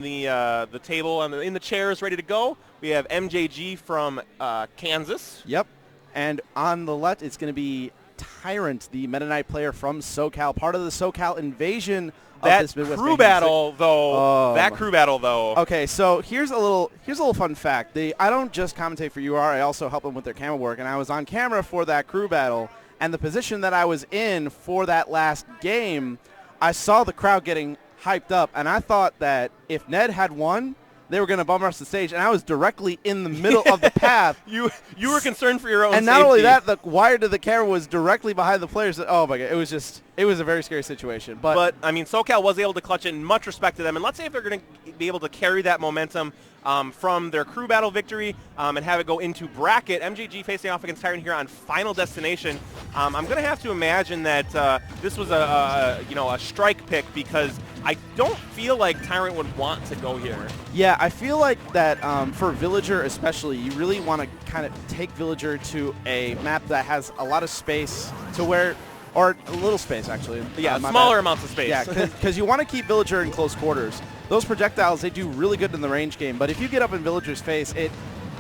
the table in the chairs ready to go. We have MJG from Kansas. Yep. And on the left, it's going to be Tyrant, the Meta Knight player from SoCal, part of the SoCal invasion of this Midwest crew battle, though. That crew battle, though. Okay, so here's a little fun fact. I don't just commentate for UR. I also help them with their camera work, and I was on camera for that crew battle. And the position that I was in for that last game, I saw the crowd getting hyped up, and I thought that if Ned had won, they were going to bum rush the stage, and I was directly in the middle of the path. You were concerned for your own and safety. Not only that, the wire to the camera was directly behind the players. Oh my God, it was a very scary situation. But I mean, SoCal was able to clutch it, and much respect to them. And let's say if they're going to be able to carry that momentum from their crew battle victory and have it go into bracket. MJG facing off against Tyrant here on Final Destination. I'm going to have to imagine that this was a strike pick, because I don't feel like Tyrant would want to go here. Yeah, I feel like that for Villager especially, you really want to kind of take Villager to a map that has a lot of space to where, or a little space actually. Yeah, smaller amounts of space. Yeah, because you want to keep Villager in close quarters. Those projectiles, they do really good in the range game, but if you get up in Villager's face, it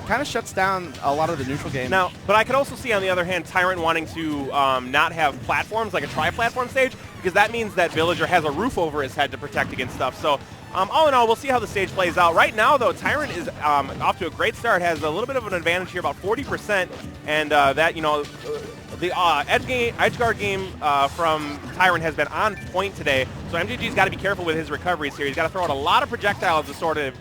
kind of shuts down a lot of the neutral game. Now, but I could also see, on the other hand, Tyrant wanting to not have platforms, like a tri-platform stage, because that means that Villager has a roof over his head to protect against stuff. So all in all, we'll see how the stage plays out. Right now, though, Tyrant is off to a great start, has a little bit of an advantage here, about 40%, and that, the edge guard game from Tyrant has been on point today, so MJG's got to be careful with his recoveries here. He's got to throw out a lot of projectiles to sort of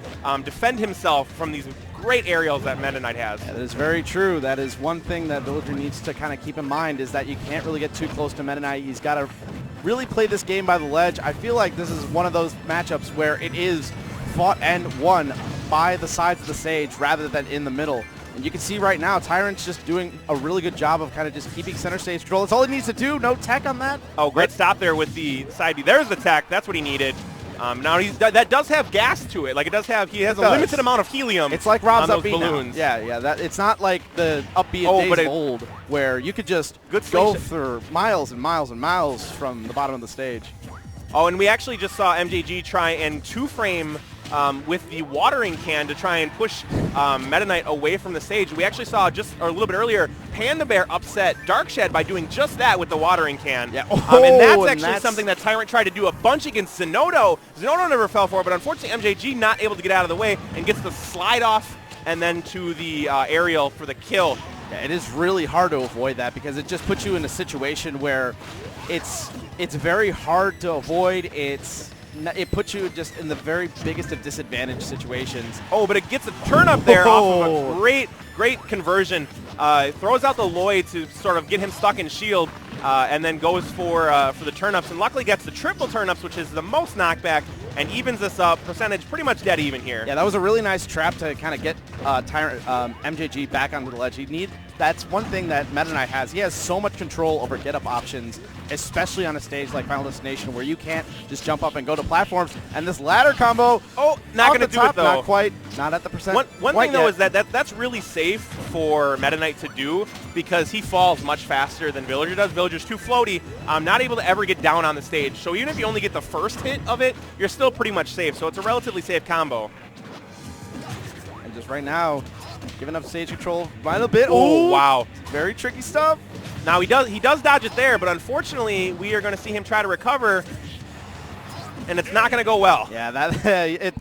defend himself from these great aerials that Meta Knight has. Yeah, that is very true. That is one thing that Villager needs to kind of keep in mind, is that you can't really get too close to Meta Knight. He's got to really play this game by the ledge. I feel like this is one of those matchups where it is fought and won by the sides of the stage rather than in the middle. And you can see right now, Tyrant's just doing a really good job of kind of just keeping center stage control. That's all he needs to do. No tech on that. Oh, great stop there with the side B. There's the tech. That's what he needed. Now that does have gas to it. Like he has a limited amount of helium. It's like Rob's on up those balloons. Yeah. It's not like the upbeat days of old, where you could just go for miles and miles and miles from the bottom of the stage. Oh, and we actually just saw MJG try and two-frame with the watering can to try and push Meta Knight away from the stage. We actually saw just a little bit earlier Panda Bear upset Darkshed by doing just that with the watering can. Yeah. And that's actually something that Tyrant tried to do a bunch against Zenodo. Zenodo never fell for it, but unfortunately MJG not able to get out of the way and gets the slide off and then to the aerial for the kill. Yeah, it is really hard to avoid that, because it just puts you in a situation where it's very hard to avoid. It puts you just in the very biggest of disadvantage situations. Oh, but it gets a turn up there off of a great conversion. Throws out the Lloyd to sort of get him stuck in shield, and then goes for the turn-ups, and luckily gets the triple turn-ups, which is the most knockback, and evens this up. Percentage pretty much dead even here. Yeah, that was a really nice trap to kind of get Tyrant MJG back onto the ledge. That's one thing that Meta Knight has. He has so much control over get-up options, especially on a stage like Final Destination, where you can't just jump up and go to platforms. And this ladder combo, not going to do it, though. Not quite. Not at the percent. One thing, though, is that's really safe for Meta Knight to do, because he falls much faster than Villager does. Villager's too floaty, not able to ever get down on the stage. So even if you only get the first hit of it, you're still pretty much safe. So it's a relatively safe combo. And just right now, giving up stage control by a bit. Oh, wow. Very tricky stuff. Now he does dodge it there, but unfortunately we are going to see him try to recover, and it's not going to go well. Yeah,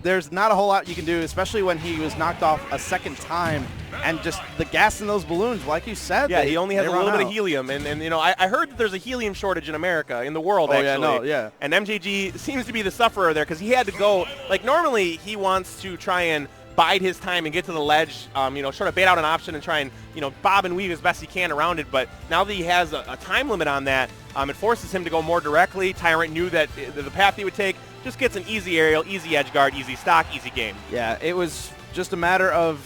there's not a whole lot you can do, especially when he was knocked off a second time, and just the gas in those balloons, like you said. Yeah, he only has a little bit of helium, and I heard that there's a helium shortage in America, in the world, actually. Yeah. And MJG seems to be the sufferer there, because he had to go, like normally he wants to try and bide his time and get to the ledge, sort of bait out an option and try and, bob and weave as best he can around it. But now that he has a time limit on that, it forces him to go more directly. Tyrant knew that the path he would take just gets an easy aerial, easy edge guard, easy stock, easy game. Yeah, it was just a matter of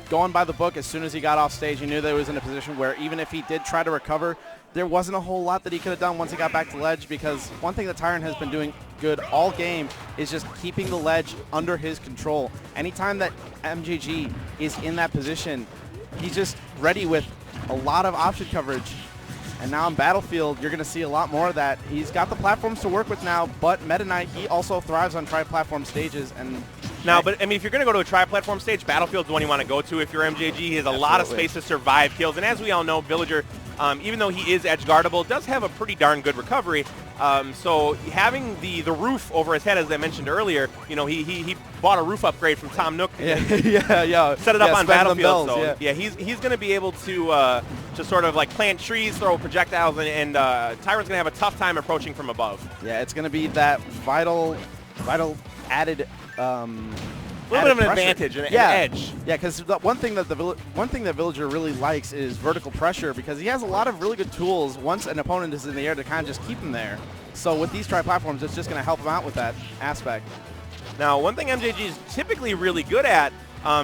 going by the book. As soon as he got off stage, he knew that he was in a position where even if he did try to recover, there wasn't a whole lot that he could have done once he got back to ledge, because one thing that Tyrant has been doing good all game is just keeping the ledge under his control. Anytime that MJG is in that position, he's just ready with a lot of option coverage. And now on Battlefield, you're going to see a lot more of that. He's got the platforms to work with now, but Meta Knight, he also thrives on tri-platform stages, and Now, but I mean, if you're going to go to a tri-platform stage, Battlefield's the one you want to go to. If you're MJG, he has a lot of space to survive kills. And as we all know, Villager, even though he is edge guardable, does have a pretty darn good recovery. So having the roof over his head, as I mentioned earlier, you know, he bought a roof upgrade from Tom Nook. Yeah, Set it up on Battlefield. Bells, so he's going to be able to sort of like plant trees, throw projectiles, and Tyrant's going to have a tough time approaching from above. Yeah, it's going to be that vital added. A little bit of an advantage, an edge. Yeah, because one thing that Villager really likes is vertical pressure, because he has a lot of really good tools once an opponent is in the air to kind of just keep him there. So with these tri-platforms, it's just going to help him out with that aspect. Now, one thing MJG is typically really good at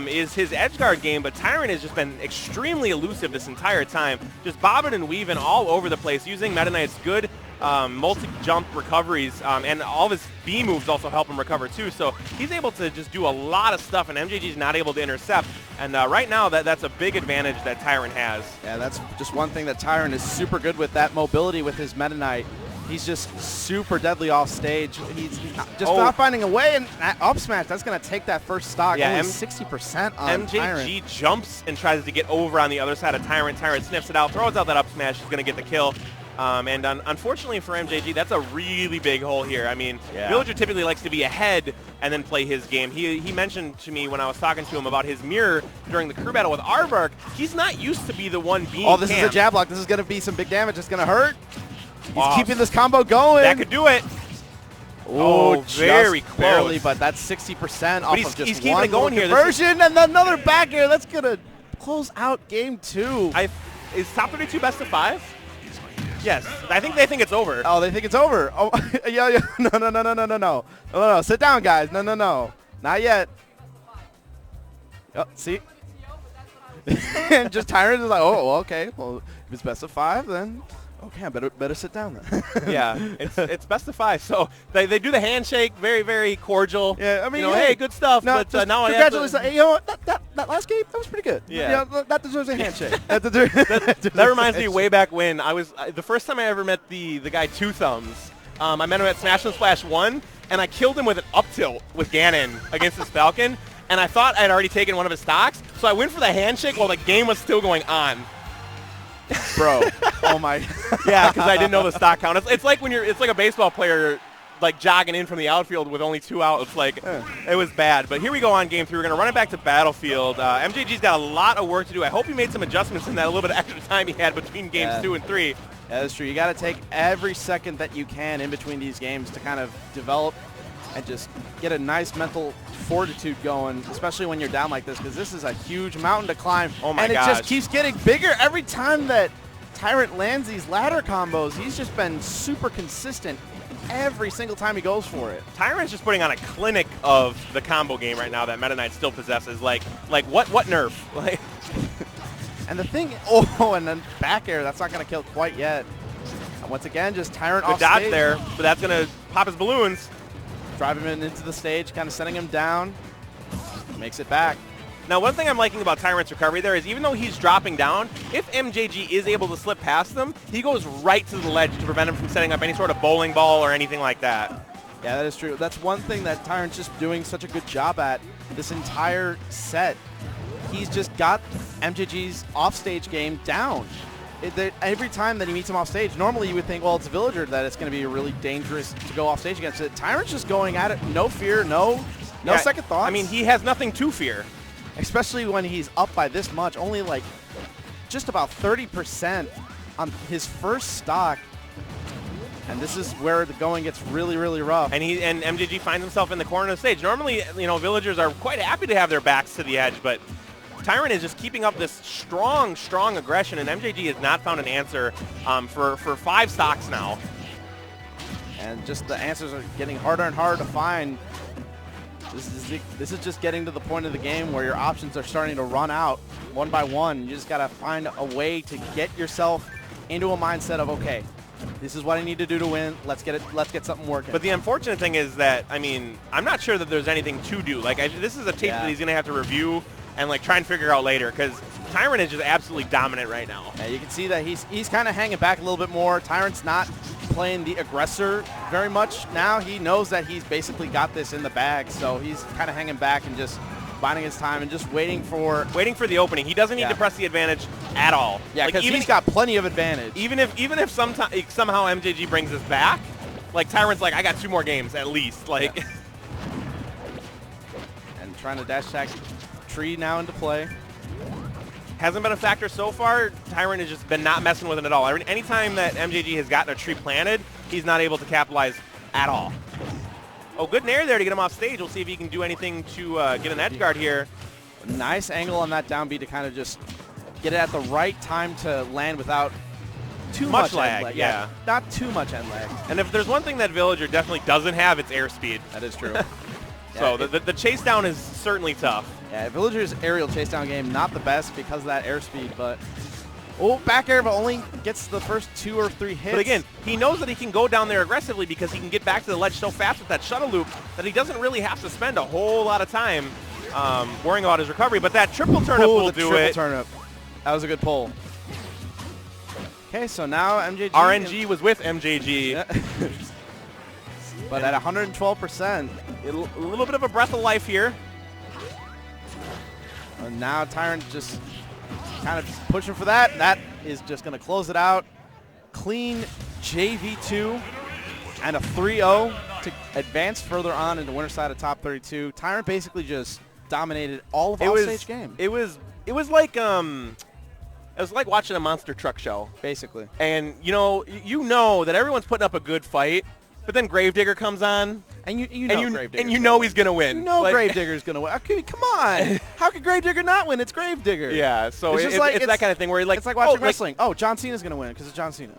is his edge guard game, but Tyrant has just been extremely elusive this entire time, just bobbing and weaving all over the place, using Meta Knight's good multi-jump recoveries, and all of his B moves also help him recover too. So he's able to just do a lot of stuff, and MJG's not able to intercept. And right now, that's a big advantage that Tyrant has. Yeah, that's just one thing that Tyrant is super good with, that mobility with his Meta Knight. He's just super deadly off stage. He's just not finding a way, and up smash, that's going to take that first stock. Yeah, only 60% on MJG Tyrant. jumps and tries to get over on the other side of Tyrant. Tyrant sniffs it out, throws out that up smash. He's going to get the kill. And unfortunately for MJG, that's a really big hole here. I mean, Villager typically likes to be ahead and then play his game. He mentioned to me when I was talking to him about his mirror during the crew battle with Aardvark, he's not used to be the one being Oh, this is camped. a jab block. This is going to be some big damage. It's going to hurt. He's keeping this combo going. That could do it. Oh, very close. Barely, but that's 60% off of just keeping one it going here. conversion, and another back air. That's going to close out game 2. Is top 32 best of 5? Yes. I think they think it's over. Oh, they think it's over. Oh, yeah. No. Sit down, guys. No. Not yet. Oh, see? And just Tyrant is like, oh, well, okay. Well, if it's best of 5, then okay, I better sit down then. Yeah, it's best of 5. So they do the handshake, very, very cordial. Yeah, I mean, hey, good stuff. No, but now congratulations. You know what? That last game, that was pretty good. Yeah. You know, that deserves a handshake. that reminds me way back when I was the first time I ever met the guy Two Thumbs. I met him at Smash and Splash 1, and I killed him with an up tilt with Ganon against his Falcon. And I thought I had already taken one of his stocks, so I went for the handshake while the game was still going on. Bro, oh my. Yeah, because I didn't know the stock count. It's like when it's like a baseball player like jogging in from the outfield with only 2 outs. Like, it was bad. But here we go on game 3. We're going to run it back to Battlefield. MJG's got a lot of work to do. I hope he made some adjustments in that little bit of extra time he had between games 2 and 3. Yeah, that's true. You got to take every second that you can in between these games to kind of develop and just get a nice mental fortitude going, especially when you're down like this, because this is a huge mountain to climb. Oh my gosh. And it just keeps getting bigger every time that Tyrant lands these ladder combos. He's just been super consistent every single time he goes for it. Tyrant's just putting on a clinic of the combo game right now that Meta Knight still possesses. Like what nerf? Like, and the thing, and then back air, that's not going to kill quite yet. And once again, just Tyrant off dodge stage. there, but that's going to pop his balloons. Drive him into the stage, kind of setting him down. Makes it back. Now, one thing I'm liking about Tyrant's recovery there is even though he's dropping down, if MJG is able to slip past them, he goes right to the ledge to prevent him from setting up any sort of bowling ball or anything like that. Yeah, that is true. That's one thing that Tyrant's just doing such a good job at this entire set. He's just got MJG's offstage game down. Every time that he meets him off stage, normally you would think, well, it's a Villager that it's going to be really dangerous to go off stage against it. Tyrant's just going at it, no fear, no second thoughts. I mean, he has nothing to fear. Especially when he's up by this much, only like just about 30% on his first stock. And this is where the going gets really, really rough. And MJG finds himself in the corner of the stage. Normally, Villagers are quite happy to have their backs to the edge, but Tyrant is just keeping up this strong aggression, and MJG has not found an answer for 5 stocks now. And just the answers are getting harder and harder to find. This is just getting to the point of the game where your options are starting to run out one by one. You just got to find a way to get yourself into a mindset of, okay, this is what I need to do to win. Let's get something working. But the unfortunate thing is that, I mean, I'm not sure that there's anything to do. Like, this is a tape that he's going to have to review and like try and figure out later, because Tyrant is just absolutely dominant right now. Yeah, you can see that he's kind of hanging back a little bit more. Tyrant's not playing the aggressor very much now. He knows that he's basically got this in the bag, so he's kind of hanging back and just biding his time and just waiting for the opening. He doesn't need to press the advantage at all. Yeah, because like, he's got plenty of advantage. Even if somehow MJG brings us back, like Tyrant's like, I got 2 more games at least. Like, and trying to dash attack tree now into play. Hasn't been a factor so far. Tyrant has just been not messing with it at all. Anytime that MJG has gotten a tree planted, he's not able to capitalize at all. Oh, good nair there to get him off stage. We'll see if he can do anything to get an edge guard here. Nice angle on that down B to kind of just get it at the right time to land without too much lag. End lag. Yeah, not too much end lag. And if there's one thing that Villager definitely doesn't have, it's airspeed. That is true. So the chase down is certainly tough. Yeah, Villager's aerial chase down game, not the best because of that airspeed, but back air, but only gets the first 2 or 3 hits. But again, he knows that he can go down there aggressively because he can get back to the ledge so fast with that shuttle loop that he doesn't really have to spend a whole lot of time worrying about his recovery. But that triple turnip will do it. Turnip. That was a good pull. Okay, so now MJG. RNG was with MJG. Yeah. But at 112%. A little bit of a breath of life here. And now Tyrant just kind of just pushing for that. That is just going to close it out. Clean JV2 and a 3-0 to advance further on into winner side of top 32. Tyrant basically just dominated all of offstage game. It was like watching a monster truck show, basically. And you know that everyone's putting up a good fight, but then Gravedigger comes on. And you know he's going to win. You know Gravedigger's going to win. Okay, come on. How could Gravedigger not win? It's Gravedigger. Yeah, so it's that kind of thing where it's like watching wrestling. Oh, John Cena's going to win because it's John Cena.